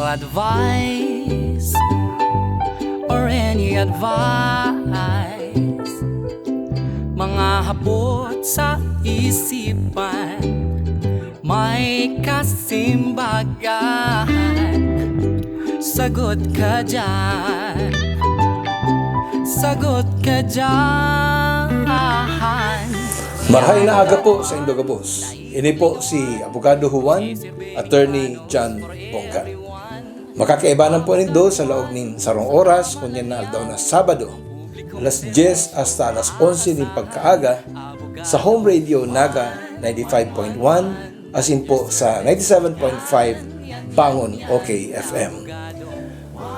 advice or any advice, mga habot sa isipan, may kasimbagan, sagot ka dyan, sagot ka dyan. Marahay na aga po sa Indogabos. Ini po si Abogado Juan, Attorney John Bongga. Makakaibanan po nindo sa laog nin sarong oras, kunyan na aldaw na Sabado, alas 10 hasta alas 11 din pagkaaga, sa Home Radio Naga 95.1, asin po sa 97.5 Bangon OK FM.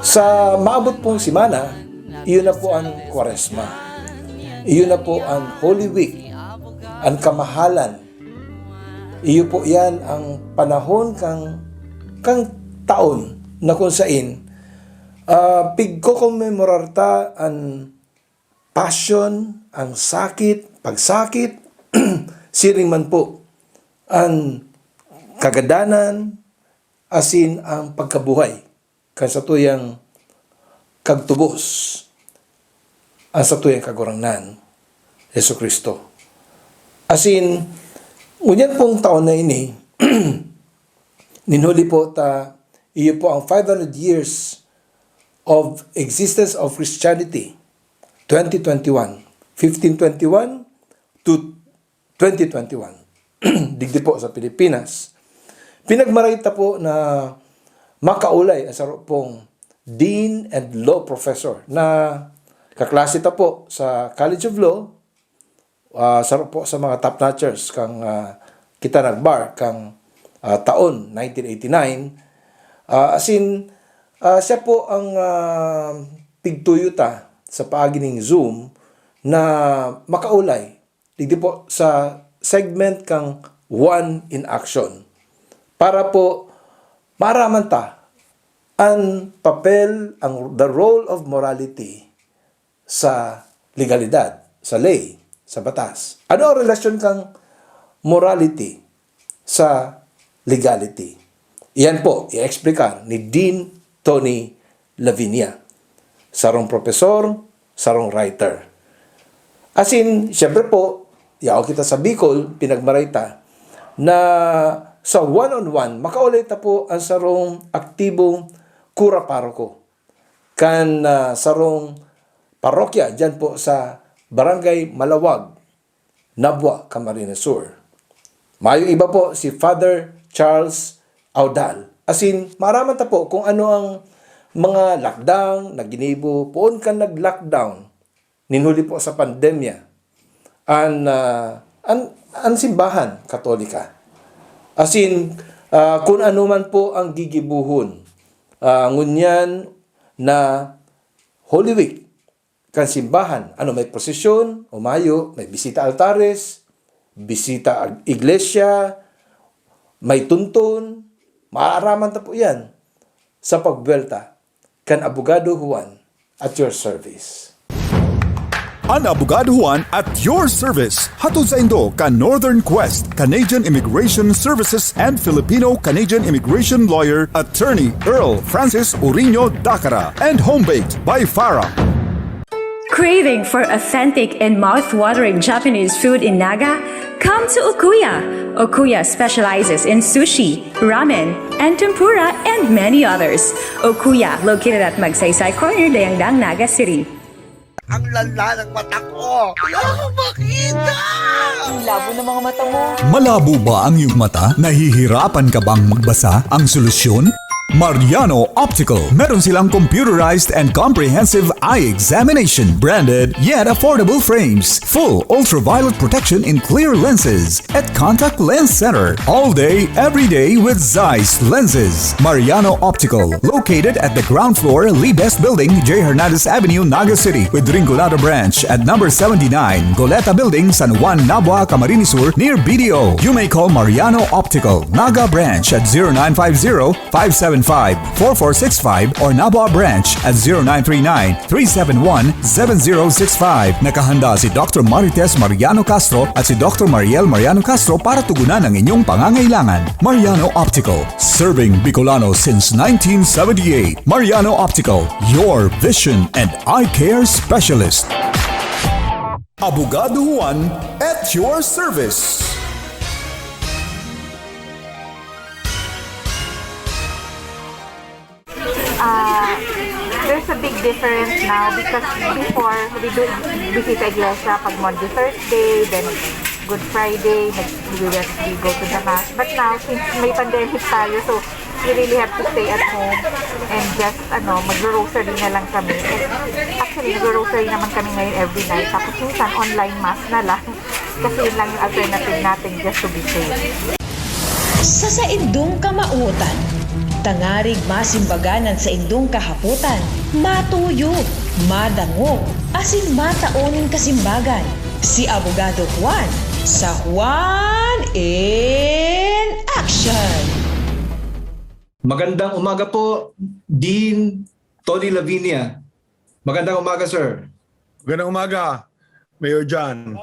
Sa maabot pong simana, iyon na po ang Kwaresma. Iyon na po ang Holy Week, ang kamahalan. Iyo po yan ang panahon kang taon na kung sain pigko-commemorarta ang passion, ang sakit, pagsakit, siring man po ang kagadanan, asin ang pagkabuhay kan sa tuyang kagtubos, ang sa tuyang kagurangnan, Yesu Kristo. Asin, ngunyan pong taon na ini, ninhuli po iyo po ang 500 years of existence of Christianity, 2021, 1521 to 2021. Digdi po sa Pilipinas. Pinagmarita po na makaulay ang saro pong Dean and Law Professor na kaklase ta po sa College of Law, saro po sa mga top-notchers kang kita nagbar kang taon 1989. Siya po ang pigtuyuta sa paagining Zoom na makaulay. Digdi po sa segment kang One in Action. Para po maraman ta ang papel, the role of morality sa legalidad, sa lay, sa batas. Ano ang relasyon kang morality sa legality? Iyan po, i-explicar ni Dean Tony Lavinia. Sarong profesor, sarong writer. Siyempre po, yaw kita sa Bicol, pinagmarita, na sa one-on-one, makaulay ta po ang sarong aktibong kura paroko. Kan sarong parokya, dyan po sa Barangay Malawag, Nabwa, Camarines Sur. Mayong iba po si Father Charles Audal. Maraman ta po kung ano ang mga lockdown na ginibo. Poon ka nag-lockdown. Ninhuli po sa pandemya. Ang simbahan katolika. Kung ano man po ang gigibuhon. Ngunyan na Holy Week. Kan simbahan, may prosesyon, umayo, may bisita altares, bisita iglesia, may tuntun, maaraman ta po yan sa pagbuelta kan Abogado Juan at your service. Ang Abogado Juan at your service. Hatod sa Indo ka Northern Quest, Canadian Immigration Services and Filipino-Canadian Immigration Lawyer, Attorney Earl Francis Uriño Dacara, and home-baked by Farah. Craving for authentic and mouth-watering Japanese food in Naga? Come to Okuya. Okuya specializes in sushi, ramen, and tempura, and many others. Okuya, located at Magsaysay Corner, Dayangdang, Naga City. Ang lala ng mata ko! Kaya ako makita! Ang labo ng mga mata mo. Malabo ba ang iyong mata? Nahihirapan ka bang magbasa? Ang solusyon? Mariano Optical. Meron silang computerized and comprehensive eye examination, branded yet affordable frames, full ultraviolet protection in clear lenses, at contact lens center, all day, every day with Zeiss lenses. Mariano Optical, located at the ground floor, Libes Building, J. Hernandez Avenue, Naga City, with Rinconada Branch at number 79, Goleta Building, San Juan, Nabua, Camarines Sur, near BDO. You may call Mariano Optical, Naga Branch at 0950-579 0917-54465 or Nabua Branch at 0939-371-7065. Nakahanda si Dr. Marites Mariano Castro at si Dr. Mariel Mariano Castro para tugunan ang inyong pangangailangan. Mariano Optical, serving Bicolano since 1978. Mariano Optical, your vision and eye care specialist. Abogado Juan at your service. There's a big difference now because before we do visit iglesia pag Monday, Thursday, then Good Friday, we go to the mass. But now, since may pandemic tayo, so we really have to stay at home and just mag-grocery na lang kami. And actually, nag-grocery naman kami ngayon every night. Tapos minsan online mass na lang kasi yun lang yung alternative natin just to be safe. Sa indong kamautan, tangarig masimbaganan sa indong kahaputan, matuyo, madango, asin mataoning kasimbagan. Si Abogado Juan sa Juan in Action. Magandang umaga po, Dean Tony Lavinia. Magandang umaga, sir. Magandang umaga, Mayor John.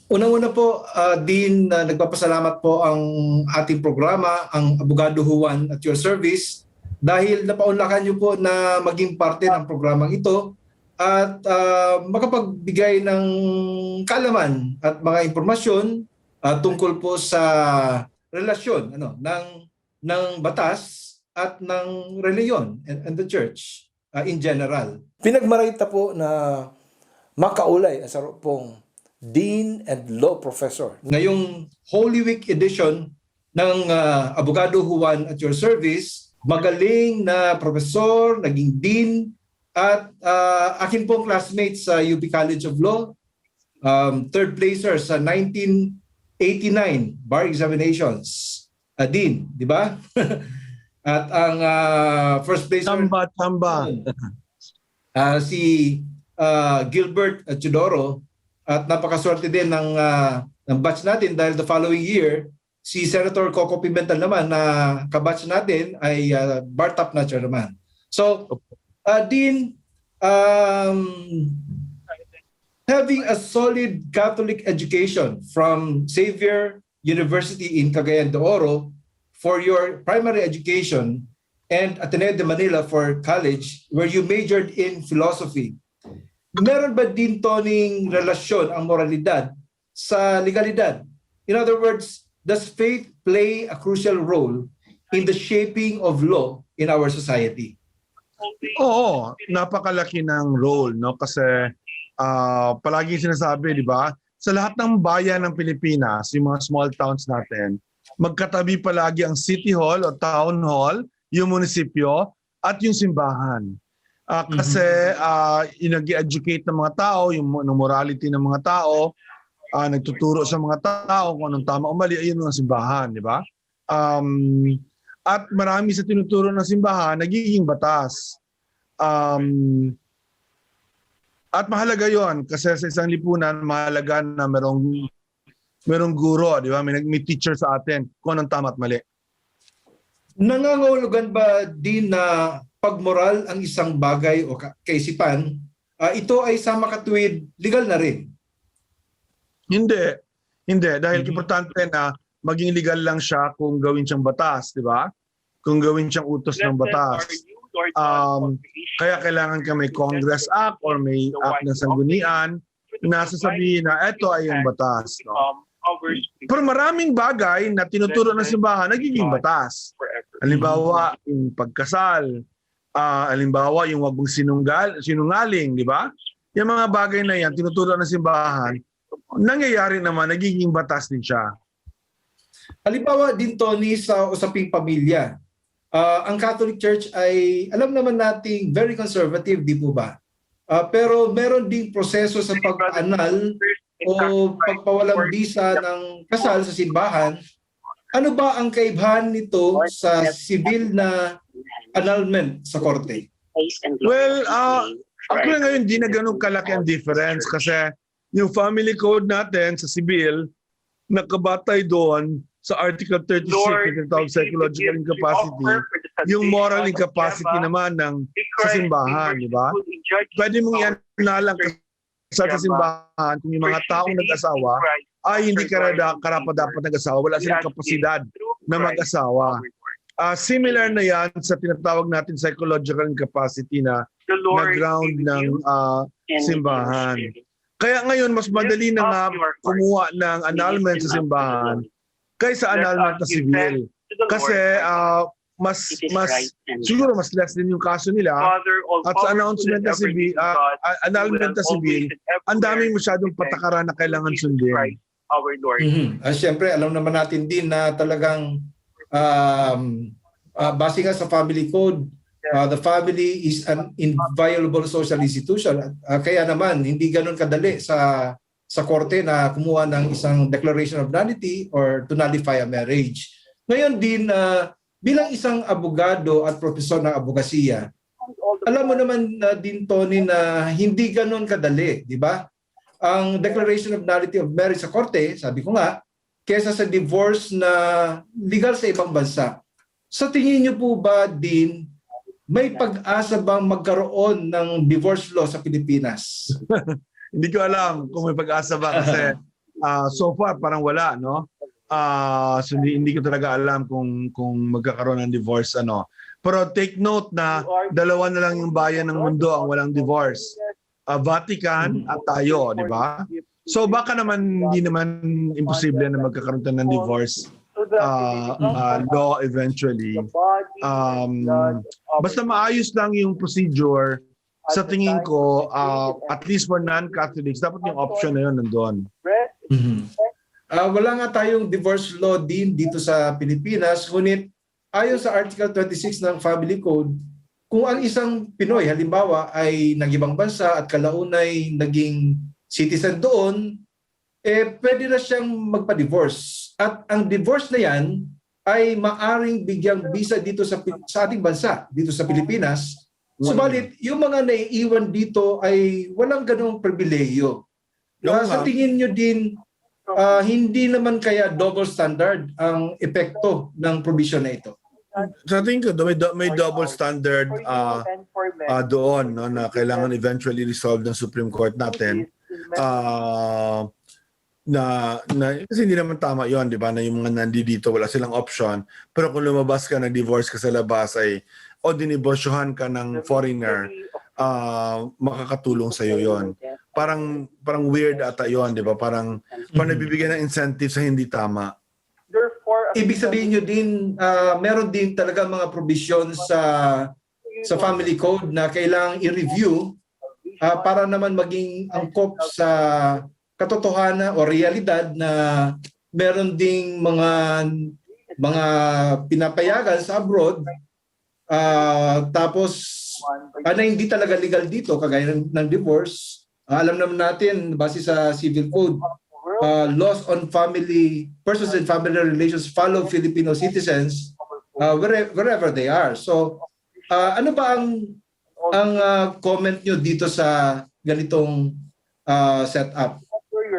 Unang-una po, Dean, nagpapasalamat po ang ating programa, ang Abogado Juan at your service, dahil napaunlakan niyo po na maging parte ng programang ito at makapagbigay ng kaalaman at mga impormasyon tungkol po sa relasyon ng batas at ng reliyon and the church in general. Pinagmarita po na makaulay ang sarap pong Dean and Law Professor. Ngayong Holy Week edition ng Abogado Juan at your service, magaling na professor, naging dean, at akin pong classmates sa UP College of Law, third placer sa 1989 bar examinations. Dean, di ba? At ang first placer si Gilbert Chudoro, at napakaswerte din ng batch natin dahil the following year si Senator Coco Pimentel naman na kabatch natin ay bar top notcher naman. So Dean, having a solid Catholic education from Xavier University in Cagayan de Oro for your primary education and Ateneo de Manila for college where you majored in philosophy. Meron ba din, Toning, relasyon ang moralidad sa legalidad? In other words, does faith play a crucial role in the shaping of law in our society? Oo, napakalaki ng role, no? Kasi palagi sinasabi, di ba? Sa lahat ng bayan ng Pilipinas, yung mga small towns natin, magkatabi palagi ang city hall o town hall, yung munisipyo, at yung simbahan. Kasi nag-educate ng mga tao, yung morality ng mga tao, nagtuturo sa mga tao kung anong tama o mali, ayun ang simbahan, di ba? At marami sa tinuturo ng simbahan, nagiging batas. At mahalaga yon kasi sa isang lipunan, mahalaga na merong guro, di ba? May teacher sa atin kung anong tama at mali. Nangangahulugan ba din na pagmoral ang isang bagay o kaisipan, ito ay sa makatuwid legal na rin? Hindi. Dahil importante na maging legal lang siya kung gawin siyang batas, di ba? Kung gawin siyang utos ng batas. Kaya kailangan ka may Congress Act or may Act ng Sanggunian na sasabihin na ito ay yung batas. No? Pero maraming bagay na tinuturo ng simbahan nagiging batas. Halimbawa, yung pagkasal. Halimbawa, yung wag mong sinungaling, di ba? Yung mga bagay na yan, tinuturo ng simbahan, nangyayari naman, nagiging batas din siya. Halimbawa din, Tony, sa usaping pamilya. Ang Catholic Church ay, alam naman nating very conservative, di po ba? Pero meron ding proseso sa pag-anal o pagpawalang bisa ng kasal sa simbahan. Ano ba ang kaibahan nito sa civil na annulment sa korte? Well, actually ngayon hindi na ganun kalaki ang difference kasi yung family code natin sa civil nakabatay doon sa Article 36 na tinatawag psychological incapacity, yung moral incapacity naman ng sa simbahan, di ba? Pwede mong ianalang sa simbahan kung yung mga taong nag-asawa ay hindi karapat-dapat nag-asawa, wala silang kapasidad na mag-asawa. Similar na yan sa tinatawag natin psychological incapacity na ground ng simbahan. Kaya ngayon, mas madali na nga kumuha ng annulment sa simbahan kaysa annulment na civil. Kasi siguro mas less din yung kaso nila. At sa announcement na civil, annulment na civil, ang daming masyadong patakaran na kailangan sundin. Siyempre, alam naman natin din na talagang base nga sa family code, the family is an inviolable social institution. Kaya naman, hindi ganun kadali sa korte na kumuha ng isang declaration of nullity or to nullify a marriage. Ngayon din, bilang isang abogado at profesor ng abogasiya, alam mo naman din, Tony, na hindi ganun kadali, di ba? Ang declaration of nullity of marriage sa korte, sabi ko nga, kesa sa divorce na legal sa ibang bansa. Sa tingin niyo po ba din, may pag-asa bang magkaroon ng divorce law sa Pilipinas? Hindi ko alam kung may pag-asa ba kasi so far parang wala, no? So hindi ko talaga alam kung magkakaroon ng divorce ano. Pero take note na dalawa na lang yung bayan ng mundo ang walang divorce. Vatican at tayo, di ba? So baka naman hindi naman imposible na magkakaroon tayo ng divorce law eventually. Basta maayos lang yung procedure, sa tingin ko, at least for non-Catholics, dapat yung option na yun nandun. Wala nga tayong divorce law din dito sa Pilipinas, ngunit ayon sa Article 26 ng Family Code, kung ang isang Pinoy, halimbawa, ay nag-ibang bansa at kalaunay naging citizen doon, pwede na siyang magpa-divorce. At ang divorce na yan ay maaring bigyang visa dito sa ating bansa, dito sa Pilipinas. Subalit, yung mga naiiwan dito ay walang ganong pribileyo. Sa tingin nyo din, hindi naman kaya double standard ang epekto ng provision na ito? Sa tingin ko, may double standard doon, no, na kailangan eventually resolve ng Supreme Court natin. Kasi hindi naman tama yon, di ba, na yung mga nandito wala silang option, pero kung lumabas ka, nag-divorce ka sa labas ay o diniborsyohan ka ng foreigner, makakatulong sa iyo yon. Parang weird ata yon, di ba? Parang nabibigyan ng incentive sa hindi tama. Ibig sabihin nyo din, meron din talaga mga provisions sa family code na kailangang i-review para naman maging angkop sa katotohanan o realidad na meron ding mga pinapayagan sa abroad tapos na hindi talaga legal dito kagaya ng divorce. Alam naman natin base sa civil code, laws on persons and family relations follow Filipino citizens wherever they are. So ano ba ang comment nyo dito sa ganitong setup?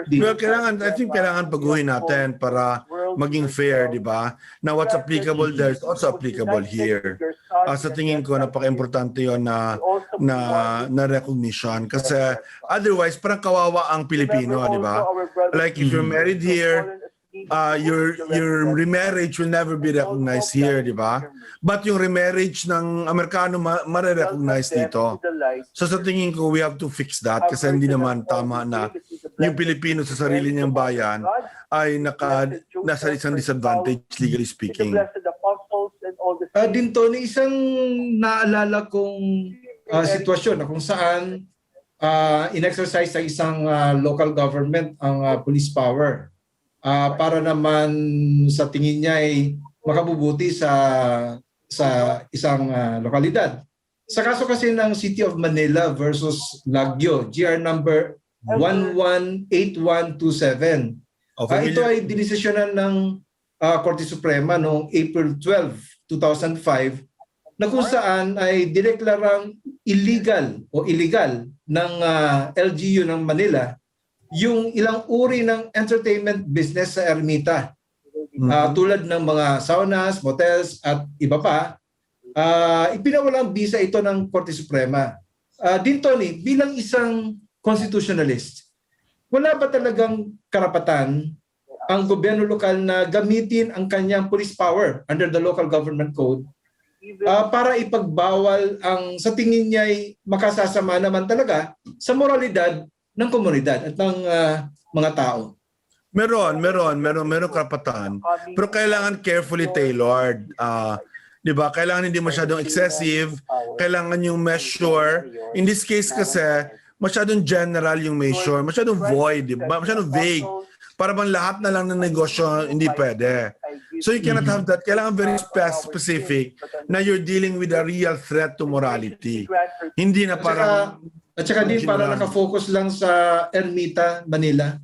Well, I think kailangan baguhin natin para maging fair, di ba? Na what's applicable there is also applicable here. Sa tingin ko, napaka-importante yun na recognition. Kasi otherwise, parang kawawa ang Pilipino, di ba? Like if you're married here, your remarriage will never be recognized here, di ba? But yung remarriage ng Amerikano mare-recognize dito. So sa tingin ko, we have to fix that kasi hindi naman tama na yung Pilipino sa sarili niyang bayan ay nasa isang disadvantage, legally speaking. Dinto, isang naalala kong sitwasyon na kung saan in-exercise sa isang local government ang police power para naman sa tingin niya ay makabubuti sa isang lokalidad. Sa kaso kasi ng City of Manila versus Lagyo, GR number 118127. Ito ay dinesisyonan ng Korte Suprema noong April 12, 2005 na kung saan ay dineklarang illegal ng LGU ng Manila yung ilang uri ng entertainment business sa Ermita tulad ng mga saunas, motels at iba pa, ipinawalang bisa ito ng Korte Suprema. Din Tony, bilang isang constitutionalist, wala ba talagang karapatan ang gobyerno lokal na gamitin ang kanyang police power under the Local Government Code para ipagbawal ang sa tingin niya ay makasasama naman talaga sa moralidad ng komunidad at ng mga tao? Meron karapatan. Pero kailangan carefully tailored. 'Di ba? Kailangan hindi masyadong excessive, kailangan yung measure. In this case kasi masyadong general yung measure, masyadong void, 'di ba? Masyadong vague. Para bang lahat na lang ng negosyo hindi pwede. So you cannot have that. Kailangan very specific na you're dealing with a real threat to morality. Hindi na parang At saka din para nakafocus lang sa Ermita, Manila.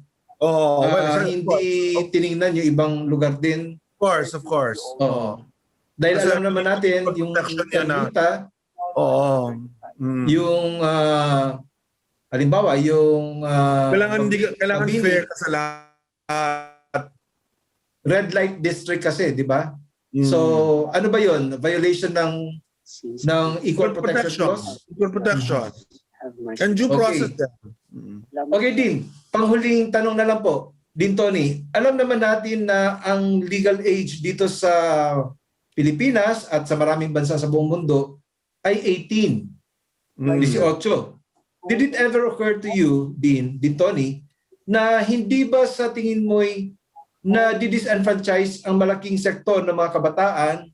Hindi tiningnan yung ibang lugar din. Of course. Oo. Dahil Kasi alam naman natin yung Ermita, yung halimbawa yung kailangan Mabini, fair ka sa lahat. red light district kasi, di ba? So, ano ba 'yon? Violation ng equal protection laws? Equal protection. And due process. Okay din. Panghuling tanong na lang po. Din Tony, alam naman natin na ang legal age dito sa Pilipinas at sa maraming bansa sa buong mundo ay 18. 18. Did it ever occur to you, Din Tony, na hindi ba sa tingin mo'y na disenfranchise ang malaking sektor ng mga kabataan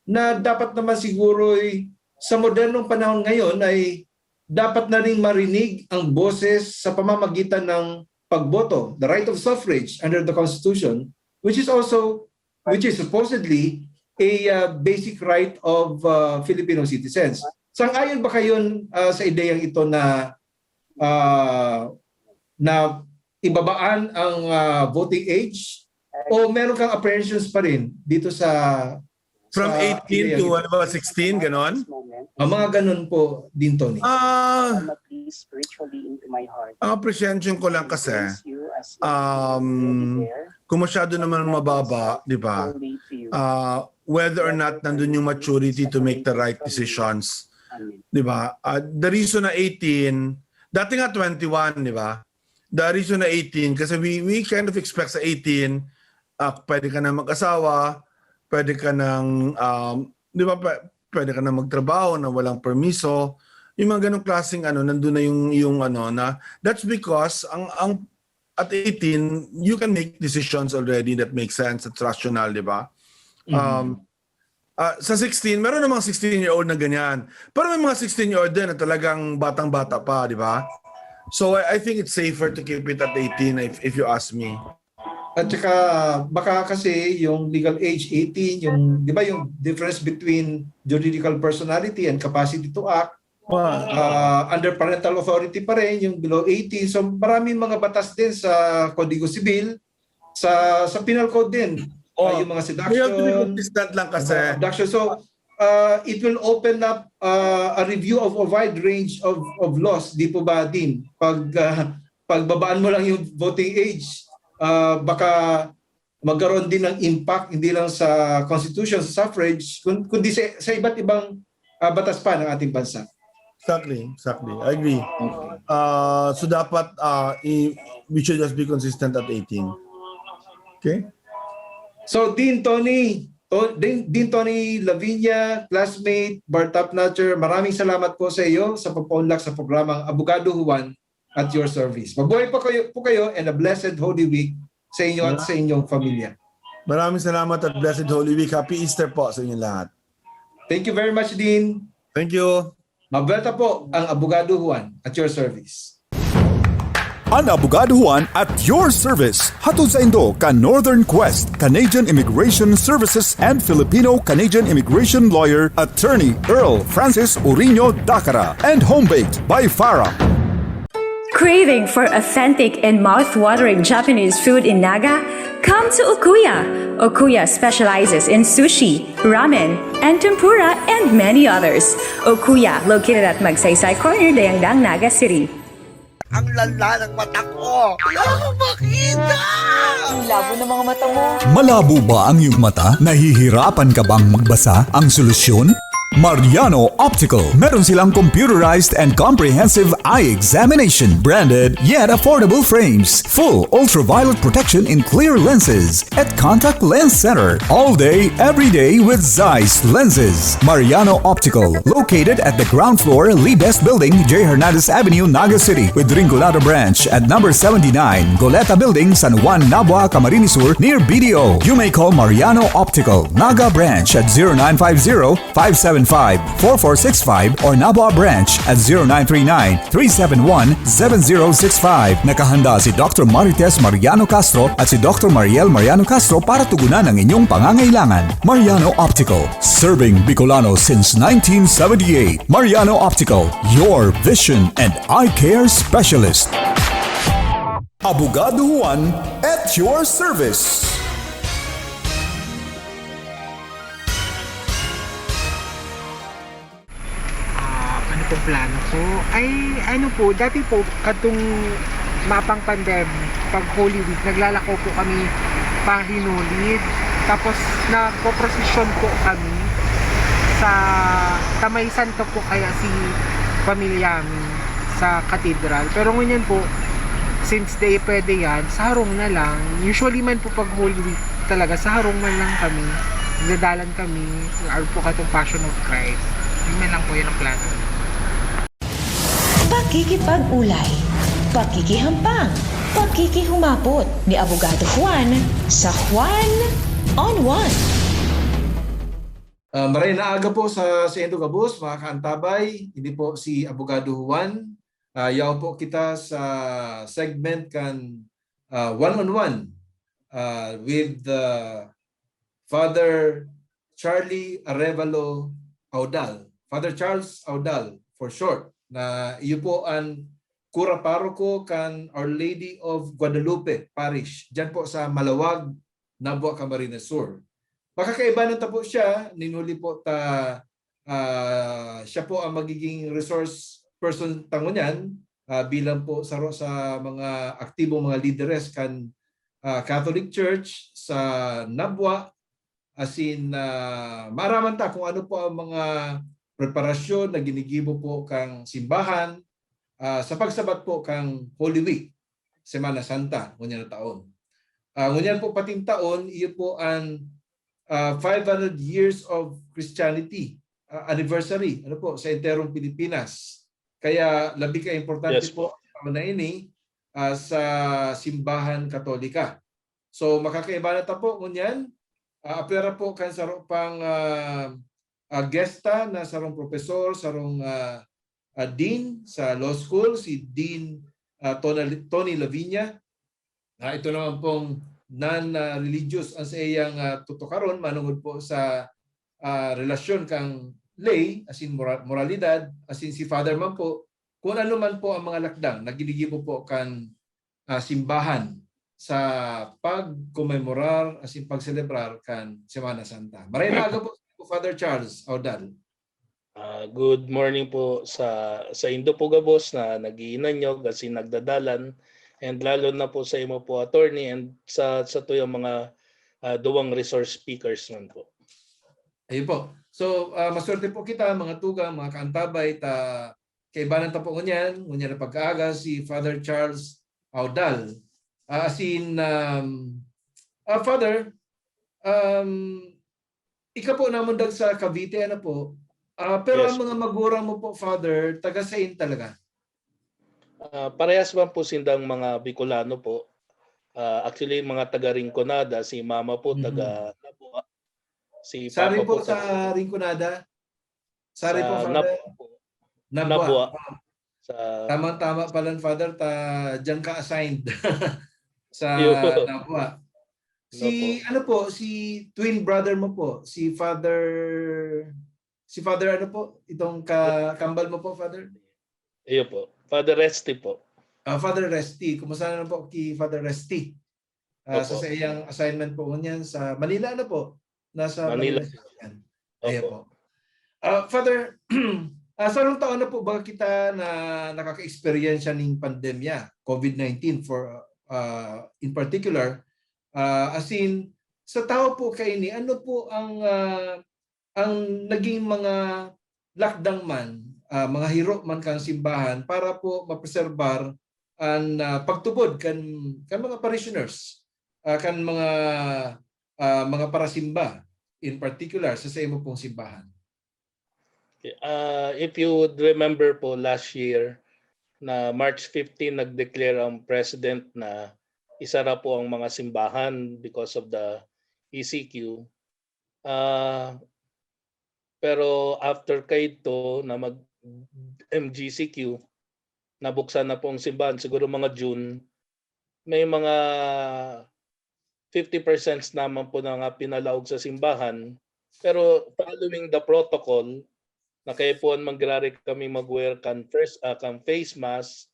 na dapat naman siguro'y sa modernong panahon ngayon ay dapat na ring marinig ang boses sa pamamagitan ng pagboto, the right of suffrage under the Constitution, which is supposedly a basic right of Filipino citizens. Sang-ayon ba kayo sa ideyang ito na ibabaan ang voting age o meron kang apprehensions pa rin dito sa From 18 to 16, ganon? Ang mga ganon po, Din Tony. Ang apprehension ko lang kasi, kung masyado naman mababa, di ba? Whether or not nandun yung maturity to make the right decisions. Di ba? The reason na 18, dati nga 21, di ba? The reason na 18, kasi we kind of expect sa 18, pwede ka na mag-asawa, pwede ka nang, di ba, pwede ka na magtrabaho na walang permiso. Yung mga ganong klaseng nandun na yung na, that's because at 18, you can make decisions already that make sense, that's rational, di ba? Sa 16, meron namang 16-year-old na ganyan. Pero may mga 16-year-old din na talagang batang-bata pa, di ba? So I think it's safer to keep it at 18 if you ask me. At saka baka kasi yung legal age 18, yung di ba yung difference between juridical personality and capacity to act, under parental authority pa rin yung below 18. So maraming mga batas din sa Kodigo Sibil, sa Penal Code din. Yung mga seduction. We have to be consistent lang kasi. Abduction. So it will open up a review of a wide range of laws, di po ba din? Pagbabaan mo lang yung voting age, baka magkaroon din ng impact hindi lang sa constitution, sa suffrage, kundi sa iba't ibang batas pa ng ating bansa. Exactly. I agree. So dapat we should just be consistent at 18. Okay? So Dean Tony Lavinia, classmate, bar top notcher, maraming salamat po sa iyo sa pagpaunlak sa programang Abogado Juan at your service. Mabuhay po kayo and a blessed Holy Week sa inyo at sa inyong pamilya. Maraming salamat at blessed Holy Week. Happy Easter po sa inyong lahat. Thank you very much, Dean. Thank you. Mabelta po ang Abogado Juan at your service. Ang Abogado Juan at your service. Hatod sa Indo ka Northern Quest, Canadian Immigration Services and Filipino-Canadian Immigration Lawyer, Attorney Earl Francis Urino Dacara, and home-baked by Farah. Craving for authentic and mouth-watering Japanese food in Naga? Come to Okuya. Okuya specializes in sushi, ramen, and tempura, and many others. Okuya, located at Magsaysay Corner, Dayangdang, Naga City. Ang lala ng mata ko. Kaya ako makita! labo ng mga mata mo. Malabo ba ang iyong mata? Nahihirapan ka bang magbasa? Ang solusyon? Mariano Optical. Meron silang computerized and comprehensive eye examination. Branded yet affordable frames. Full ultraviolet protection in clear lenses. At contact lens center. All day, every day with Zeiss lenses. Mariano Optical. Located at the ground floor, Libes Building, J. Hernandez Avenue, Naga City. With Rinconada Branch at number 79, Goleta Building, San Juan, Nabua, Camarines Sur, near BDO. You may call Mariano Optical, Naga Branch at 0950-575-4465 or Nabua Branch at 0939-371-7065. Nakahanda si Dr. Marites Mariano Castro at si Dr. Mariel Mariano Castro para tugunan ang inyong pangangailangan. Mariano Optical, serving Bicolano since 1978. Mariano Optical, your vision and eye care specialist. Abogado Juan at your service. Ano pong plano ko? Ay, ano po, dati po, katong mapang pandemic, pag Holy Week, naglalako po kami pahinulid. Tapos, nagpo-procession po kami sa Tamay Santo po kaya si pamilyami sa katedral. Pero ngayon po, since day pwede yan, sa harong na lang. Usually man po pag Holy Week talaga, sa harong man lang kami. Nagdadalan kami, or po katong Passion of Christ. Yun man lang po yun ang plano. Pakikipag-ulay, pakikihampang, pakikihumapot ni Abogado Juan sa Juan on One. Maray na aga po sa Indo Kabus, mga kaantabay. Hindi po si Abogado Juan. Yaw po kita sa segment kan one-on-one with Father Charlie Arevalo Audal. Father Charles Audal for short. Na iyo po ang Kura Paroko kan Our Lady of Guadalupe Parish. Diyan po sa Malawag, Nabua, Camarines Sur. Makakaibanan ta po siya, ninuli po siya po ang magiging resource person tangunyan bilang po sa mga aktibong mga lideres kan Catholic Church sa Nabua, as in maaraman ta kung ano po ang mga preparasyon na ginigibo po kang simbahan sa pagsabat po kang Holy Week, Semana Santa, ngunyan na taon. Ngunyan po pating taon, iyo po ang 500 years of Christianity anniversary sa enterong Pilipinas. Kaya labi ka importante po na ini sa simbahan Katolika. So makakaiba na ta po ngunyan. Apera po kan sarong pang gesta na sarong profesor, sarong dean sa law school, si Dean Tony Lavinia. Ito naman pong non-religious ang sa iyang tutukaron, manungod po sa relasyon kang lay, as in moralidad, as in si Father man po, kung ano man po ang mga lakdang, nagiligibo po kan simbahan sa pag-commemorar, as in pag-celebrar kan Semana Santa. Maraming aga po Father Charles Audal. Good morning po sa Indo po gabos na nagiinan nyo kasi nagdadalan, and lalo na po sa imo po attorney and sa tuyong mga duwang resource speakers man po. Ayun po. So maswerte po kita mga tugang, mga kaantabay, kaibanan ta po ngunyan na pag-aaga si Father Charles Audal. As in Father, ikaw po namundag sa Cavite, ano po? Pero ang mga magurang mo po, Father, taga-sain talaga? Parehas man po sindang mga Bicolano po. Actually, mga taga-Rinconada, si Mama po taga-Nabua. Si Sari Papa po sa Rinconada? Sari po, Father? Nabua. Tama-tama pala, Father, diyan ka assigned sa Nabua. Si twin brother mo po, si Father ano po, itong kambal mo po, Father? Iyo po, Father Resty po. Father Resty, kumusta na po kay Father Resty? Sa iyang assignment po niyan sa Manila, ano po? Nasa Manila. Ayun po. Father, sa anong taon na po ba kita na nakaka-experience ng pandemya, COVID-19 for in particular, As in, sa tao po kayo ni, ano po ang naging mga lakdang man, mga hiro man kang simbahan para po mapreserbar ang pagtubod kan mga parishioners, kan mga parasimba in particular sa imo pong simbahan. If you would remember po last year na March 15 nag-declare ang president na isara po ang mga simbahan because of the ECQ. Pero after kaito na mag MGCQ, nabuksan na po ang simbahan, siguro mga June, may mga 50% naman po na nga pinalaog sa simbahan. Pero following the protocol, na kayo po magrari kami mag-wear kan face mask,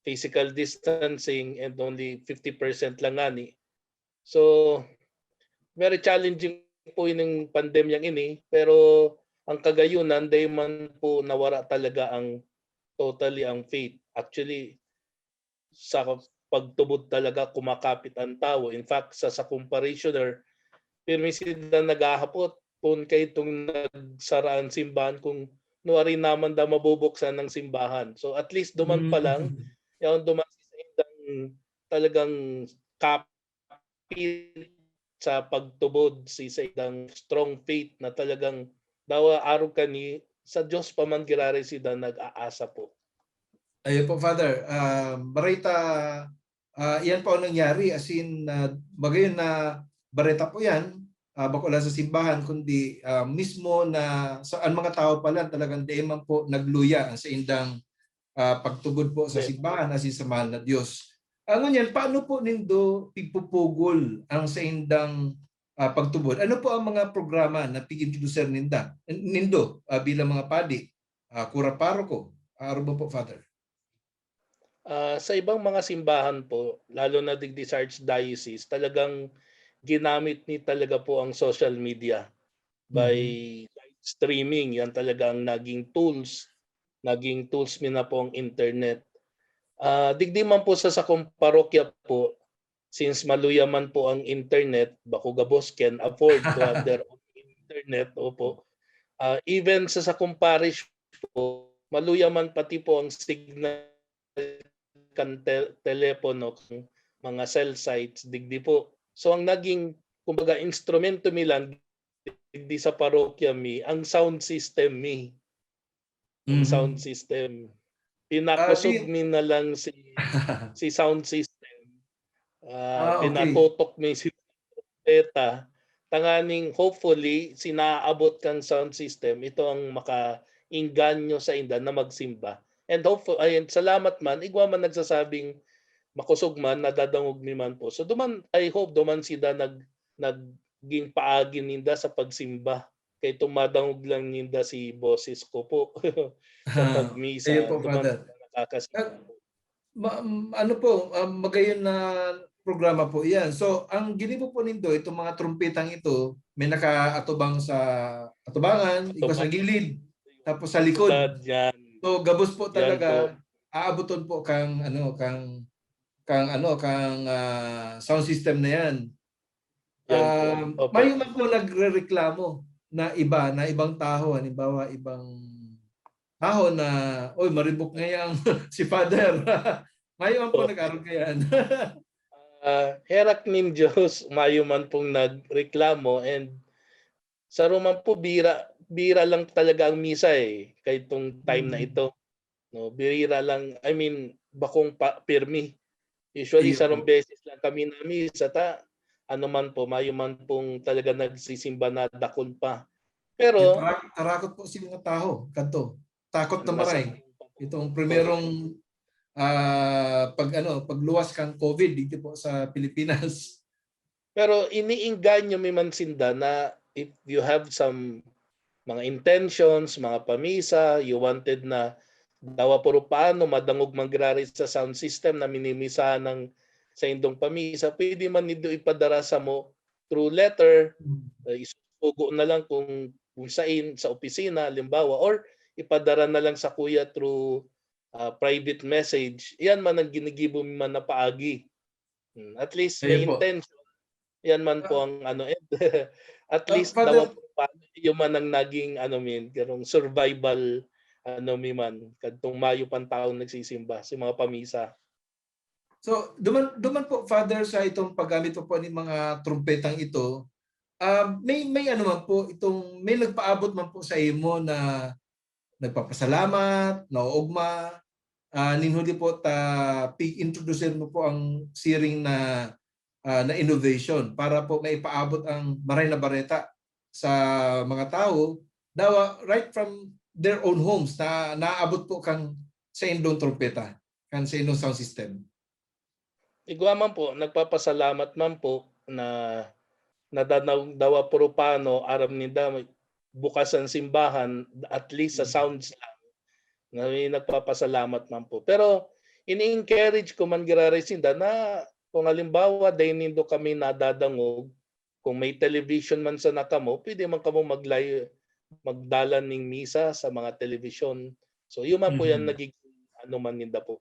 physical distancing, and only 50% lang ani. So, very challenging po yung pandemyang ini, pero ang kagayunan, day man po nawara talaga ang totally ang faith. Actually, sa pagtubod talaga kumakapit ang tao. In fact, sa parishioner, pirmi sila naghahapot kung kayo itong nagsaraan simbahan kung nuwari naman daw mabubuksan ng simbahan. So at least duman pa lang, yung duman sa indang talagang kapit sa pagtubod sa indang strong faith na talagang daw araw kani sa Diyos pa man girari sila nag-aasa po. Ayun po, Father. Barita, yan po ang nangyari. As in, bagayon na barita po yan. Bako lang sa simbahan, kundi mismo na ang mga tao pala talagang deman po nagluya sa indang pagtugod po sa simbahan asin sa mahal na Diyos. Ngunyan, paano po nindo pipupugol ang sa indang pagtubod? Ano po ang mga programa na pig-introducer nindo bilang mga padi, kura paroko? Ano po, Father? Sa ibang mga simbahan po, lalo na digdi sa Archdiocese, talagang ginamit ni talaga po ang social media by streaming. Yan talaga ang naging tools mi na po ang internet. Digdi man po sa sakong parokya po, since maluya man po ang internet, bako gabos can afford to have their own internet. Opo. Even sa sakong parish po, maluya man pati po ang signal kan telepono, mga cell sites, digdi po. So ang naging kumbaga instrumento mi lang digdi sa parokya mi ang sound system mi. Ang sound system. Pinakusog mi na lang si sound system. Pinatutok mi si beta. Tanganing hopefully sinaabot kang sound system, ito ang makainganyo sa inda na magsimba. And hopefully, ayun, salamat man, igwa man nagsasabing makusog man, nadadangog ni man po. So I hope duman sila naging paagi ninda sa pagsimba. Kay tumadangog lang ninda si boses ko po sa pagmisa. Ayun po, Father. Ano po, magayon na programa po yan. So, ang ginibo po nindo, itong mga trumpetang ito, may nakaatubang sa atubangan, ikaw sa gilid, tapos sa likod. So, gabos po talaga, aabuton po kang sound system na yan. May man po nagrereklamo na ibang tao, halimbawa ibang tao na, oy, maribok ngayang si Father. May man po nag-aron kayan. Herak nin Diyos, mayo man pong nagreklamo, and sa Roman po bira lang talaga ang misa kay itong time na ito. No, bira lang, I mean, bakong pirmi. Usually sa beses lang kami na misa ano man po, mayo man pong talaga nagsisimba na dakon pa. Pero tarakot po si mga tao kadto. Takot na maray. Itong primerong pagluwas kang COVID dito po sa Pilipinas. Pero iniinganyo mi man sinda na if you have some mga intentions, mga pamisa, you wanted na dawa puro paano madangog mangrari sa sound system na minimisa ng sa indong pamisa, pwede man nido ipadara sa mo through letter, isugo na lang kung sa opisina, limbawa, or ipadara na lang sa kuya through private message. Yan man ang ginigibo man na paagi. At least may intention Yan man po ang ano, and at least daw Father, po paano yung man ang naging ano min, karong survival ano mi man kadtong Mayo pan taon nagsisimba si mga pamisa. so duman po Father sa itong paggamit po ng mga trumpetang ito, may ano man po itong may nagpaabot man po sa imo na nagpapasalamat, nauugma, ninhuli po ta introduce mo po ang siring na innovation para po maipaabot ang Maray na Bareta sa mga tao daw right from their own homes na naabot po kang sa indong trumpeta, kan sa indong sound system. Igwa man po, nagpapasalamat man po na nadanaw dawa puro paano aram ninda bukas ang simbahan at least sa sounds lang na may nagpapasalamat man po. Pero ini-encourage ko man giraresinda na kung halimbawa dahil nindo kami nadadangog, kung may television man sa nakamo, pwede man kamo magdala ng misa sa mga television. So yun man po yan nagiging ano man ninda po.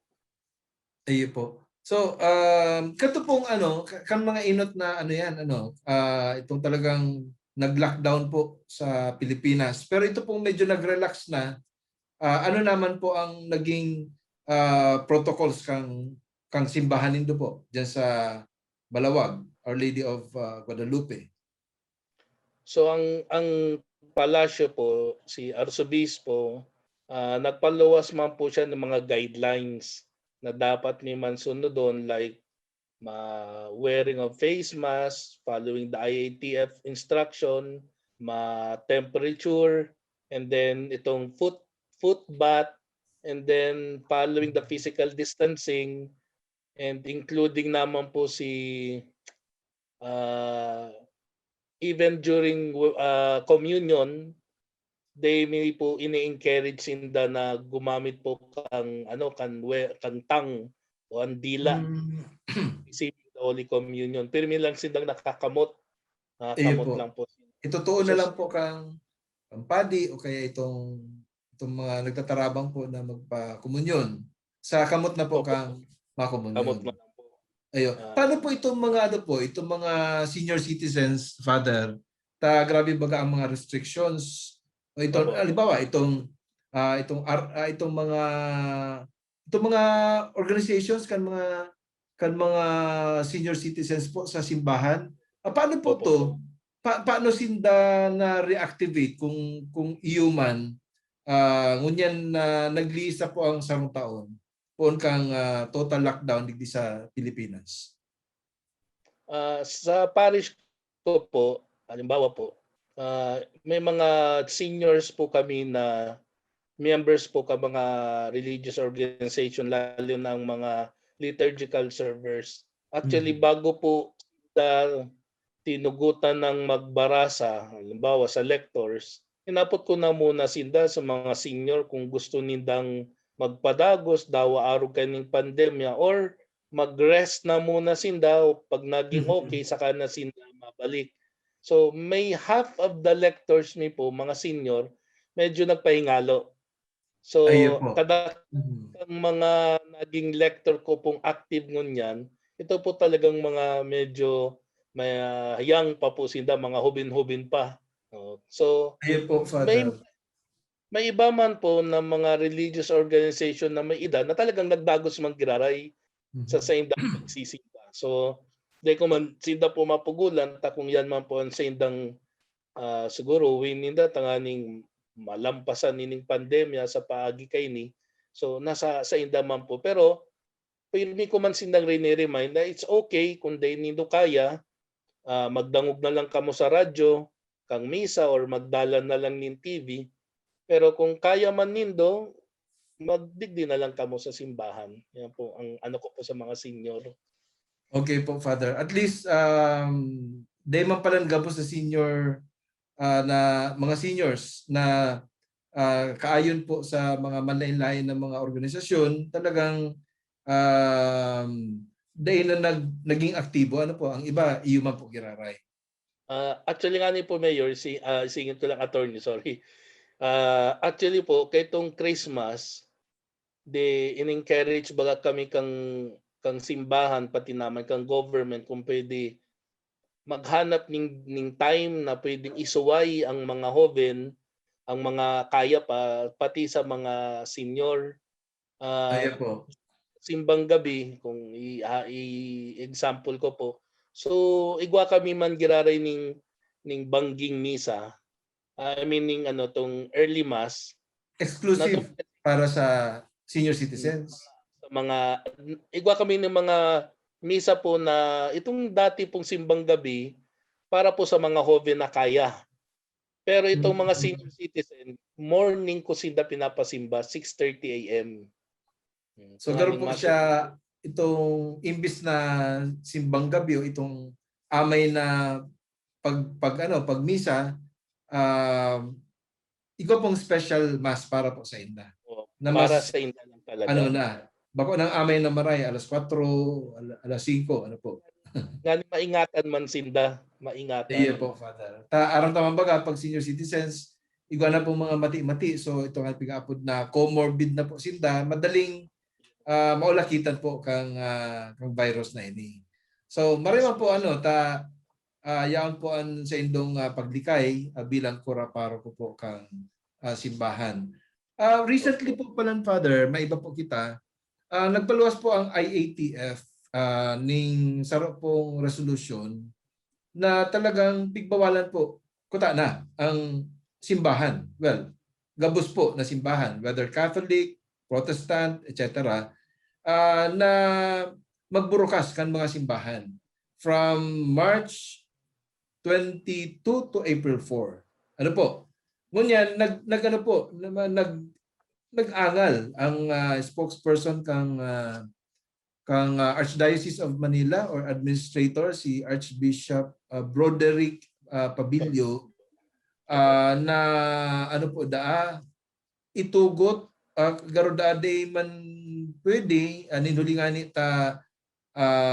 Ayun po. So, kato pong ano, kan mga inot na ano yan, itong talagang nag-lockdown po sa Pilipinas. Pero ito pong medyo nag-relax na. Ano naman po ang naging protocols kang simbahan nindo po diyan sa Balawag, Our Lady of Guadalupe? So ang palasyo po, si Arsobispo, nagpaluwas man po siya ng mga guidelines na dapat may man sunodon like wearing of face mask, following the IATF instruction, temperature, and then itong foot bath, and then following the physical distancing, and including naman po even during communion, they may po ini-encourage sinda na gumamit po kang tang o ang dila receiving the Holy Communion. Pero may lang sindang nakakamot. Nakakamot po. lang po. Itutuon na lang po kang padi o kaya itong mga nagtatarabang po na magpa-komunyon. Sa kamot na po kang makomunyon. Kamot na lang po. Ayun. Paano po itong mga senior citizens, Father? Grabe baga ang mga restrictions? O itong halimbawa itong mga organizations kan mga senior citizens po sa simbahan. Paano po to? Paano sinda na reactivate kung human ngunyan naglisa po ang sarong taon poon kang total lockdown digdi sa Pilipinas? Sa parish ko po, halimbawa po, may mga seniors po kami na members po ka mga religious organization, lalo na ang mga liturgical servers. Actually, bago po tinugutan ng magbarasa, halimbawa sa lectors, inapot ko na muna sinda sa mga senior kung gusto nindang magpadagos daw araw kaning pandemya or mag-rest na muna sinda pag naging okay saka na sinda mabalik. So may half of the lectors mi po mga senior medyo nagpahingalo. So kada mga naging lector ko pong active ngunyan, ito po talagang mga medyo may young pa po sinda, mga hubin-hubin pa. So po, Father. may iba man po na mga religious organization na may edad na talagang nagdagos man giraray sa indang pagsisimba. So, di ko man sinda po mapugulan, kung yan man po ang sa indang siguro wininda tanganing malampasan nining pandemya sa paagi kay ni. So, nasa sa inda man po. Pero, pirmi ko man sindang rini-remind na it's okay kung di nindo kaya, magdangog na lang kamo sa radyo, kang misa, or magdala na lang nin TV. Pero kung kaya man nindo, magdigdi na lang kamo sa simbahan. Yan po ang ano ko po sa mga senior. Okay po, Father. At least, di man pala gabo sa senior na mga seniors na kaayon po sa mga manlain-lain na mga organisasyon, talagang dahil na naging aktibo, ano po, ang iba, iyo man po giraray. Actually nga ni po, Mayor, singin ko lang attorney, sorry. Actually po, kay itong Christmas, in-encourage baga kami kang simbahan, pati naman kang government, kung pwede maghanap ng time na pwedeng isuway ang mga hoven, ang mga kaya pa, pati sa mga senior. Ayan po. Simbang gabi, kung i-example ko po. So, igwa kami man giraray ning bangging misa. I mean, tong early mass. Exclusive para sa senior citizens. Mga igwa kami ng mga misa po na itong dati pong simbang gabi para po sa mga hoven na kaya. Pero itong mga senior citizen, morning ko sila pinapasimba, 6:30 AM. So ganoon po siya, itong imbis na simbang gabi o itong amay na pag misa, ikaw pong special mass para po sa inda. Na para mas, sa inda lang talaga. bako ng amay na maray, alas 4, alas 5, ano po. Ngani maingatan man sinda, maingatan. Iya po, Father. Aram tamang baga, pag senior citizens, igwa na po mga mati-mati. So ito nga pigapod na comorbid na po sinda, madaling maulakitan po kang virus na ini. So mariman po yaon po an sa indong paglikay bilang kuraparo ko po kang simbahan. Recently po pala, Father, may iba po kita, nagpaluwas po ang IATF ning saro pong resolution na talagang pigbawalan po kuta na ang simbahan. Well, gabos po na simbahan, whether Catholic, Protestant, etc. Na magburukas kan mga simbahan from March 22 to April 4. Ano po? Ngunyan, nag-angal ang spokesperson kang Archdiocese of Manila or administrator, si Archbishop Broderick Pabilio, na itugot garodade man pwede ninulingani ta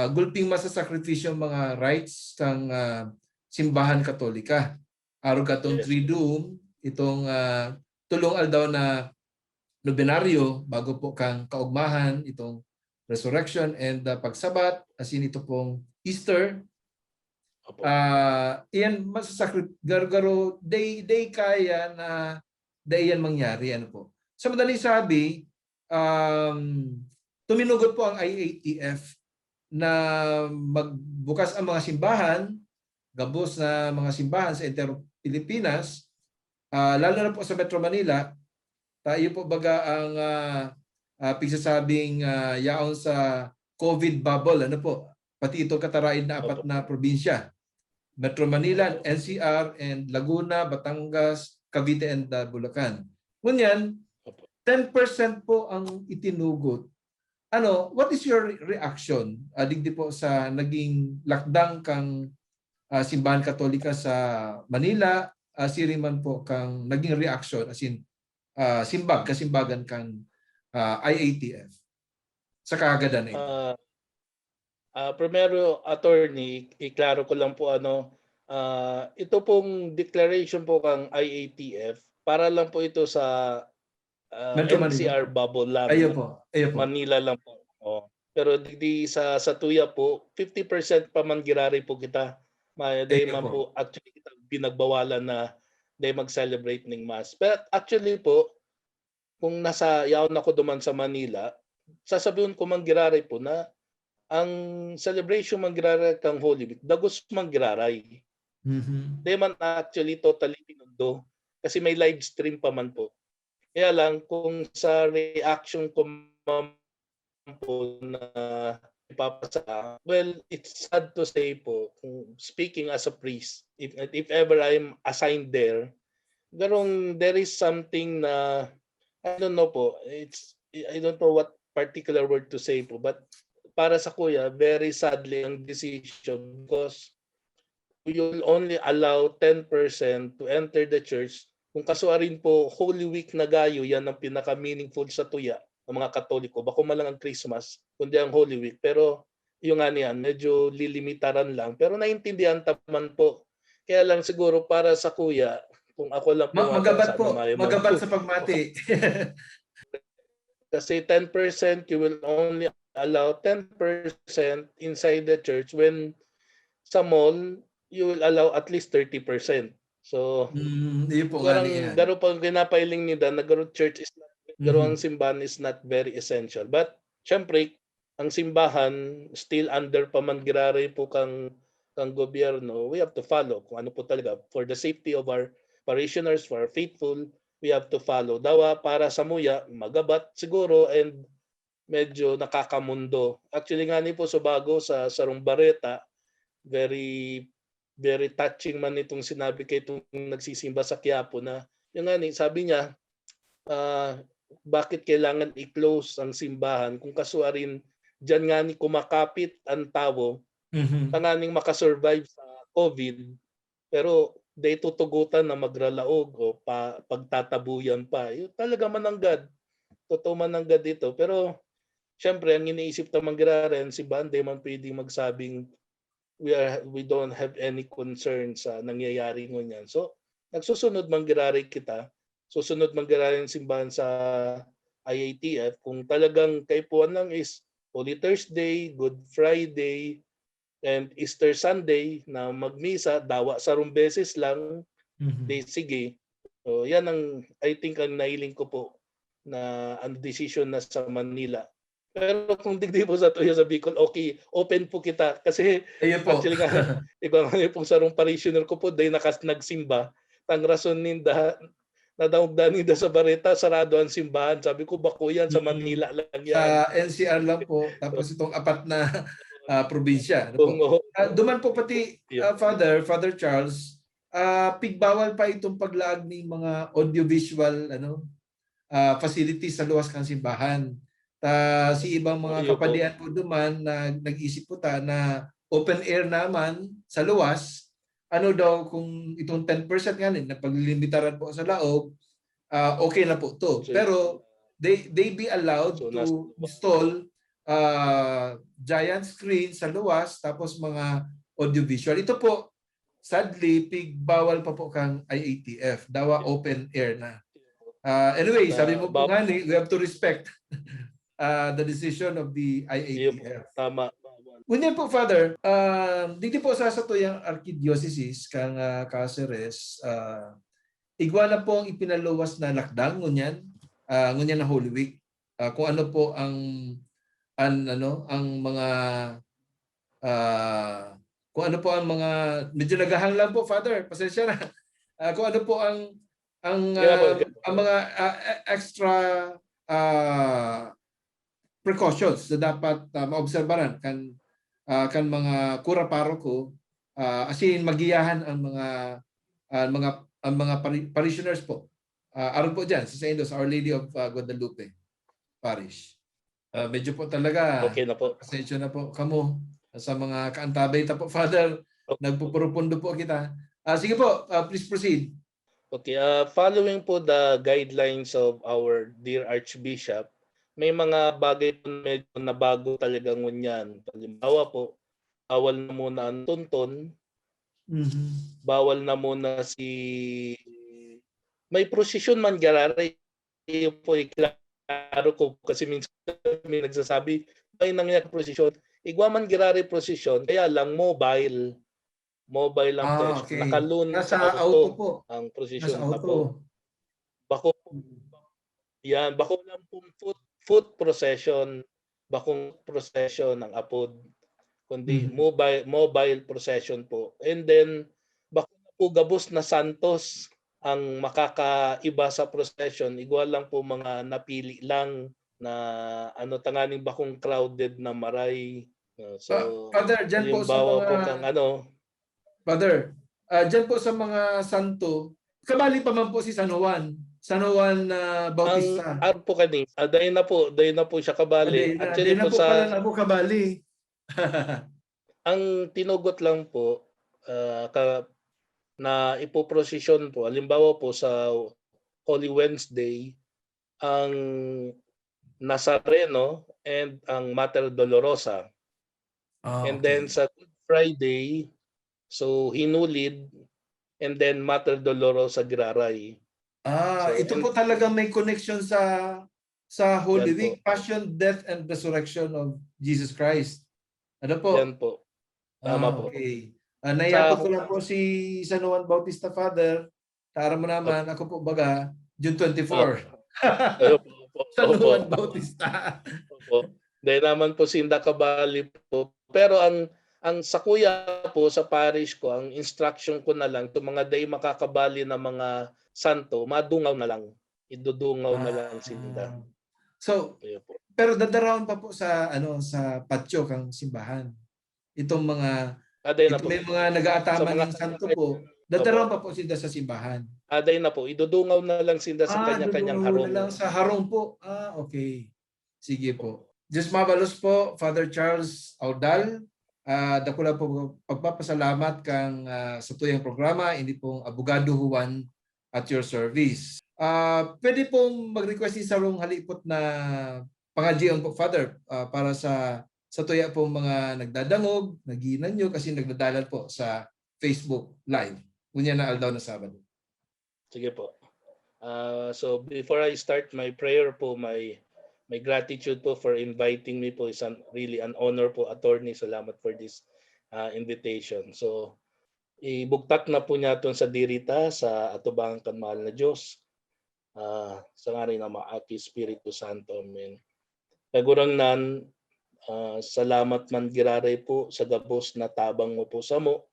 gulping masasakripisyo mga rights kang simbahan katolika. Aro katong Triduum, itong tulong aldaw na nobenaryo bago po kang kaugmahan, itong resurrection and pagsabat, asin ito pong Easter. Iyan garo day kaya na dayan mangyari, ano po. Sa madaling sabi, tuminugot po ang IATF na magbukas ang mga simbahan, gabos na mga simbahan sa Pilipinas, lalo na po sa Metro Manila. Tayo po baga ang pigsasabing yaon sa COVID bubble, ano po, pati ito kataraid na 4 na probinsya. Metro Manila, NCR, and Laguna, Batangas, Cavite, and Bulacan. Ngunyan, 10% po ang itinugot. What is your reaction digdi po sa naging lakdang kang simbahan katolika sa Manila, siriman po kang naging reaction, as in kasimbagan kang IATF sa kaagadan ito? Primero, attorney, iklaro ko lang po ito pong declaration po kang IATF, para lang po ito sa NCR bubble lang. Ayo po. Manila lang po. Pero di sa Tuya po, 50% pa man girari po kita. Dahil man po actually kita binagbawalan na dahil mag-celebrate ng mass. Pero actually po, kung yaon ako duman sa Manila, sasabihin ko man girari po na ang celebration man girari kang Holy Week, dagos man giraray. Dahil man actually totally pinundo. Kasi may live stream pa man po. Kaya lang, kung sa reaction ko po na ipapasa, well, it's sad to say po, speaking as a priest, if ever I'm assigned there, there is something na, I don't know po, I don't know what particular word to say po, but para sa kuya, very sadly ang decision, because you will only allow 10% to enter the church. Kung kasuarin po, Holy Week na gayo, yan ang pinaka-meaningful sa Tuya ng mga Katoliko. Bako man lang ang Christmas, kundi ang Holy Week. Pero yung niyan, medyo lilimitaran lang. Pero naintindihan taman po. Kaya lang siguro para sa kuya, kung ako lang po... Magabat sa pagmati. Kasi 10%, you will only allow 10% inside the church when sa mall, you will allow at least 30%. So, Hindi po nga yan. garo pang pinapailing nila na garo church is not, garo ang simbahan is not very essential. But syempre, ang simbahan still under pa man girare po kang gobyerno, we have to follow kung ano po talaga for the safety of our parishioners, for our faithful, we have to follow. Dawa para sa muya, magabat siguro and medyo nakakamundo. Actually nga ni po Subago sa Sarong Bareta, very very touching man itong sinabi kay itong nagsisimba sa Quiapo na yung nga ni sabi niya bakit kailangan i-close ang simbahan kung kasuarin diyan nga ni kumakapit ang tao tanganing makasurvive sa COVID pero day tutugutan na magralaog o pagtatabuyan pa. Yung talaga mananggad. Totoo mananggad dito. Pero syempre ang iniisip ta manggiraren si Bande man pwedeng magsabing we don't have any concern sa nangyayari ngunyan. So, nagsusunod manggirari kita. Susunod manggirari ng simbahan sa IATF. Kung talagang kaipuan lang is Holy Thursday, Good Friday, and Easter Sunday na magmisa, dawa sa beses lang, sige. So, yan ang, I think, ang nailing ko po na ang decision na sa Manila. Pero kung digdi po sa tuyo sa Bicol, okay, open po kita. Kasi actually nga, iba nga yung sarong parishioner ko po, dahil nagsimba. Ang rason ninda, nadawagdan ninda sa Bareta, sarado ang simbahan. Sabi ko, bako yan, sa Manila lang yan. Sa NCR lang po, tapos itong apat na probinsya. Ano po? Duman po pati, Father Charles, pigbawal pa itong paglaag ng mga audiovisual facilities sa luwas kang simbahan. Si ibang mga kapadian po duman na nag-isip po na open air naman sa luwas, ano daw kung itong 10% nga na paglimitaran po sa laog, okay na po to. Pero they be allowed to install giant screen sa luwas tapos mga audiovisual. Ito po, sadly, bawal pa po kang IATF. Dawa open air na. Anyway, sabi mo po nga we have to respect the decision of the IATF. Tama. Ngunyan po, Father, dito po sa tuyang Archdiocese kang Cáceres, igwala po ang ipinaluwas na lakdang ngunyan na Holy Week. Kung ano po ang mga kung ano po ang mga medyo nagahang lang po, Father. Pasensya na. Kung ano po ang mga extra precautions na dapat maobserbahan kan mga kura paroko as in magiyahan ang mga parishioners po. Aron po diyan sa St. Our Lady of Guadalupe Parish. Medyo po talaga okay na po. Pasensya na po kamo sa mga kaantabay ta po, Father. Nagpupurupundo po kita. Sige po, please proceed. Okay, following po the guidelines of our dear Archbishop, may mga bagay po medyo nabago talaga ngunyan. Halimbawa po, bawal na muna ang tunton, bawal na muna may prosesyon man garare. Yung po klaro ko kasi minsan may nagsasabi, may nangyayari prosesyon. Igwa man garare prosesyon, kaya lang mobile lang po. Okay. Nakalun Nasa auto po. Ang prosesyon na po. Bako lang po foot procession, bakong procession ng apod, kundi mobile procession po. And then, bako na po gabos na santos ang makakaiba sa procession. Igual lang po mga napili lang na tanganing bakong crowded na maray. So, Father, dyan po sa mga... Father, dyan po sa mga santo, kabali pa man po si San Juan Bautista. Ang po kanina, dahil na po siya kabali. Actually po pala na po kabali. Ang tinugot lang po na ipoprosesyon po, halimbawa po sa Holy Wednesday, ang Nazareno and ang Mater Dolorosa. And then sa Good Friday, so hinulid and then Mater Dolorosa Graray. So, ito po talaga may connection sa Holy Week, Passion, Death, and Resurrection of Jesus Christ. Ano po? Yan po. Tama po. Okay. Nayakot ko lang po si San Juan Bautista Father. Tara mo naman, ako po baga, June 24. San Juan Bautista. Dahil naman po Sinda Kabali po. Pero ang sa kuya po sa parish ko, ang instruction ko na lang, itong mga day makakabali na mga santo, madungaw na lang. Idudungaw na lang Sinda. So, pero dadaraon pa po sa sa patio kang simbahan. Itong mga may mga nag-aataman ng santo po. Dadaraon pa po sila sa simbahan. Aday na po. Idudungaw na lang sila sa kanya-kanyang harong. Na lang sa harong po. Okay. Sige po. Diyos mabalos po, Father Charles Audal. Dakula po pagpapasalamat kang sa tuyang programa. Hindi pong Abogado Juan at your service. Pwede pong mag-request sa rong halipot na pangadjian po, Father, para sa tuya po mga nagdadangog, naginan nyo kasi nagdadalan po sa Facebook Live. Kunya na aldaw na Sabado. Sige po. So before I start my prayer po, my gratitude po for inviting me po is really an honor po, attorney. Salamat for this invitation. So ibugtak na po niya sa dirita sa atubang kan mahal na Diyos. Sa ngalan ng Maaki Espiritu Santo. Amen. Nagurang nan, salamat man giraray po sa gabos na tabang mo po sa mo.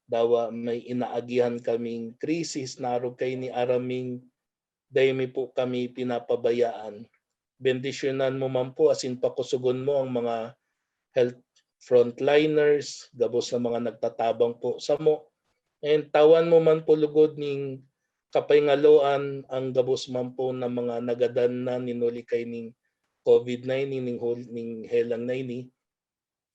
Dawa may inaagihan kaming krisis narog kay ni araming daymi po kami pinapabayaan. Bendisyonan mo man po asin pakusugon mo ang mga health frontliners, gabos na mga nagtatabang po sa mo. And tawan mo man po lugod ning kapayngaloan ang gabos man po ng mga nagadan na ninuli kay ning COVID-19 ning helang na ini.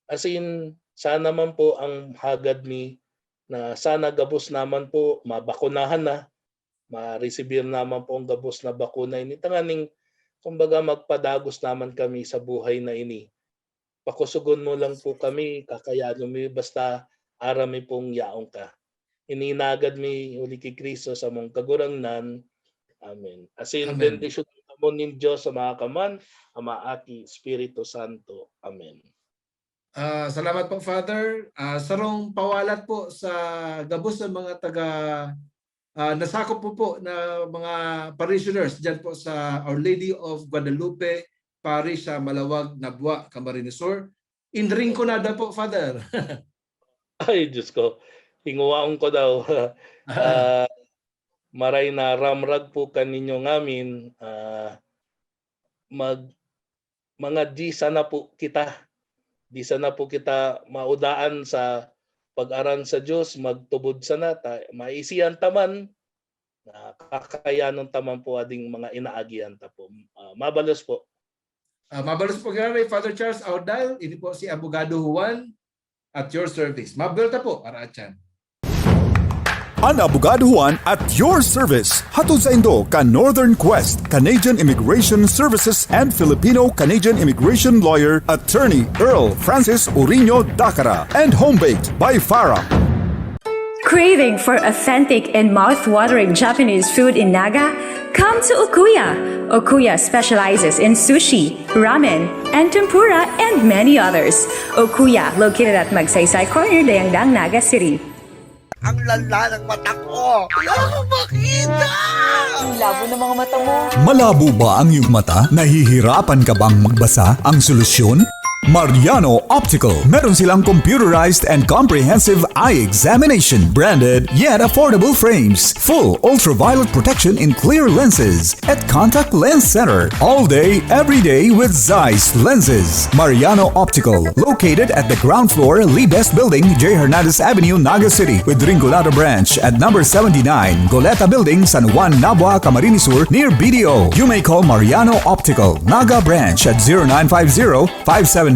As in, sana man po ang hagad ni na sana gabos naman po mabakunahan na, ma-receive naman po ang gabos na bakuna ini. Tanganing, kumbaga magpadagos naman kami sa buhay na ini. Pakusugon mo lang po kami, kakayanon mo basta arami pong yaong ka. Ininagad mi uli kay Kristo sa mong kagurangnan. Amen. As in, bendisyon mo nin Diyos sa mga kaman, Ama, Aki, Espiritu Santo. Amen. Salamat po, Father. Sarong pawalat po sa gabos ng mga taga nasakop po na mga parishioners dyan po sa Our Lady of Guadalupe Parish sa Malawag, Nabwa, Camarines Sur. Inring ko na po, Father. Ay, Diyos ko. Hinguwaon ko daw. Maray na ramrag po kaninyo ngamin. Mga di sana po kita. Di sana po kita maudaan sa pag-aran sa Diyos, magtubod sana, maisiyan taman, kakayanon taman po ading mga inaagian ta po. Mabalos po. Mabalos po kay Father Charles Audal, ini po si Abogado Juan at your service. Mabalta po, Arachan. Ang Abogado Juan at your service. Hatod sa Indo ka Northern Quest, Canadian Immigration Services and Filipino-Canadian Immigration Lawyer, Attorney Earl Francis Urino Dacara, and home-baked by Farah. Craving for authentic and mouth-watering Japanese food in Naga? Come to Okuya. Okuya specializes in sushi, ramen, and tempura, and many others. Okuya, located at Magsaysay Corner, Dayangdang, Naga City. Ang lala ng mata ko! Kaya ako makita! Ang labo ng mga mata mo. Malabo ba ang iyong mata? Nahihirapan ka bang magbasa? Ang solusyon? Mariano Optical. Meron silang computerized and comprehensive eye examination, branded yet affordable frames, full ultraviolet protection in clear lenses, at contact lens center, all day, every day with Zeiss lenses. Mariano Optical, located at the ground floor, Lee Best Building, J. Hernandez Avenue, Naga City, with Ringolado Branch at number 79, Goleta Building, San Juan, Nabua, Camarines Sur, near BDO. You may call Mariano Optical, Naga Branch at 0950-575-4465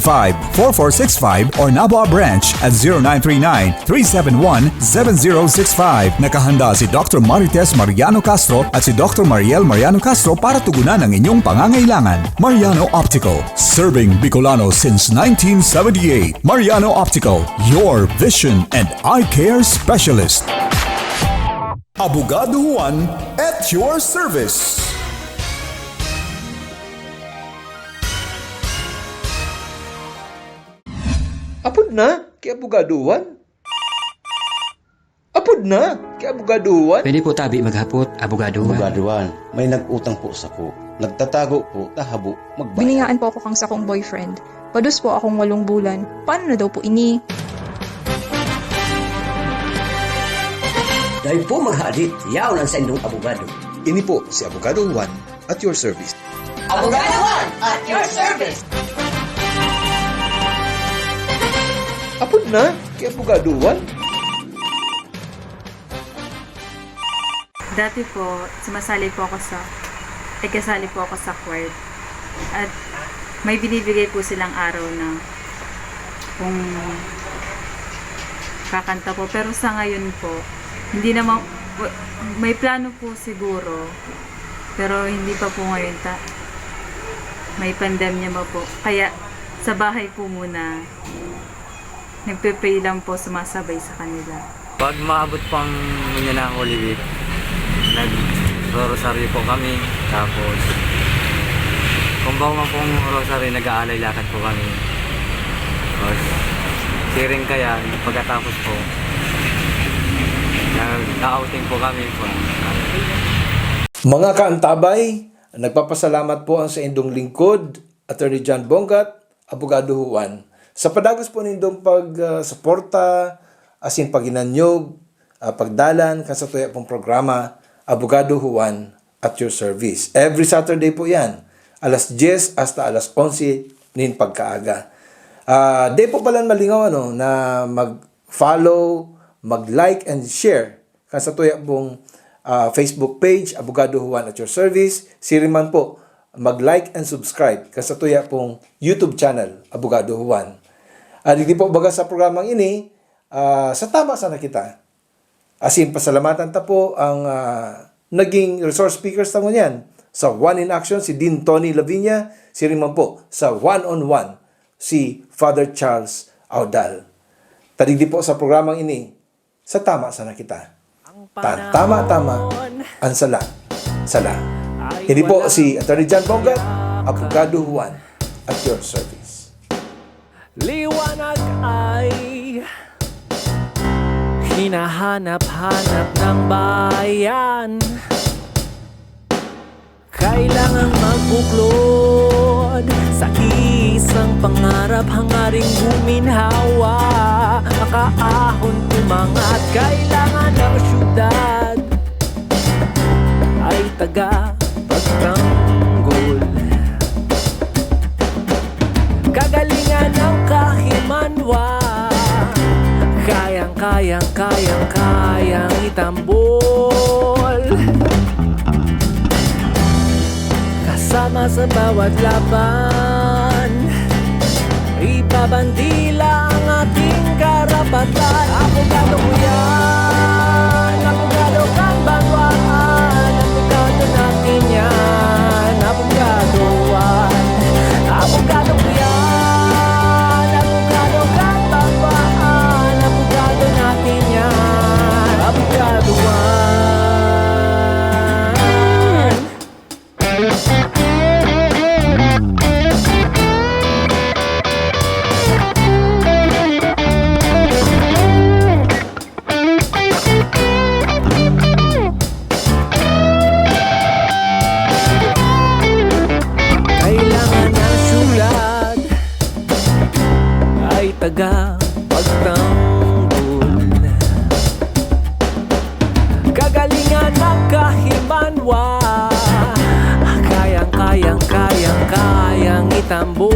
or Nabua Branch at 0939-371-7065. Nakahanda si Dr. Marites Mariano Castro at si Dr. Mariel Mariano Castro para tugunan ang inyong pangangailangan. Mariano Optical, serving Bicolano since 1978. Mariano Optical, your vision and eye care specialist. Abogado Juan at your service. Apod na, kay Abogado Juan. Apod na, kay abogaduhan. Pwede po tabi maghapot, abogado. Abogaduhan, may nag-utang po sa ko. Nagtatago po, tahabo, magbayad. Biningaan po ako kang sakong boyfriend. Padus po akong 8 bulan. Paano na daw po ini? Dahil po maghadit, yaw lang sa inyong abogado. Ini po si Abogado Juan at your service. Abogado Juan at your service! Apod na, kay abogaduhan. Dati po, kasali po ako sa choir. At may binibigay po silang araw na kung kakanta po. Pero sa ngayon po, hindi naman, may plano po siguro. Pero hindi pa po ngayon may pandemya mo po. Kaya sa bahay po muna, nagpe-pray lang po, sumasabay sa kanila. Pag maabot pang Mindanao Holy Week, nag-rosaryo po kami. Tapos, kung bago man pong rosaryo, nag-aalay lakad po kami. Tapos, sharing kaya, pagkatapos po, nag-outing po kami po. Mga kaantabay, nagpapasalamat po ang sa indong lingkod, Attorney John Bongat, Abogado Juan. Sa padagos po nindong pag-suporta, asin paginanyog, pagdalan, kan sa tuya pong programa, Abogado Juan at your service. Every Saturday po yan, alas 10 hasta alas 11 nin pagkaaga. Di po pala malingaw na mag-follow, mag-like and share kan sa tuya pong Facebook page, Abogado Juan at your service. Siriman po, mag-like and subscribe kan sa tuya pong YouTube channel, Abogado Juan. Hindi po baga sa programang ini, sa tama sana kita. Asin pasalamatan ta po ang naging resource speakers tango niyan. Sa One in Action, si Dean Tony Lavinia. Siriman po, sa One-on-One, si Father Charles Audal. Tarigdi po sa programang ini, sa tama sana kita. Tama-tama, ang sala. Hindi po si Attorney John Bongat, Abogado Juan at your service. Liwanag ay hinahanap-hanap ng bayan. Kailangang magbuklod sa isang pangarap, hangaring guminhawa, makaahon umangat. Kailangan ng syudad ay taga-pagtanggol. Kagalingan ng kahimanwa, kayang itambol. Kasama sa bawat laban, ibabandila ang ating karapatan. Abogado ko yan, abogado kang banwaan, abogado natin yan, abogado Juan. Abogado ko yan, abogado kang banwaan, abogado natin yan, abogado Juan. Taga-pagtanggol, kagalingan ng kahimanwa, kayang itambol.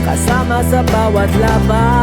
Kasama sa bawat laban,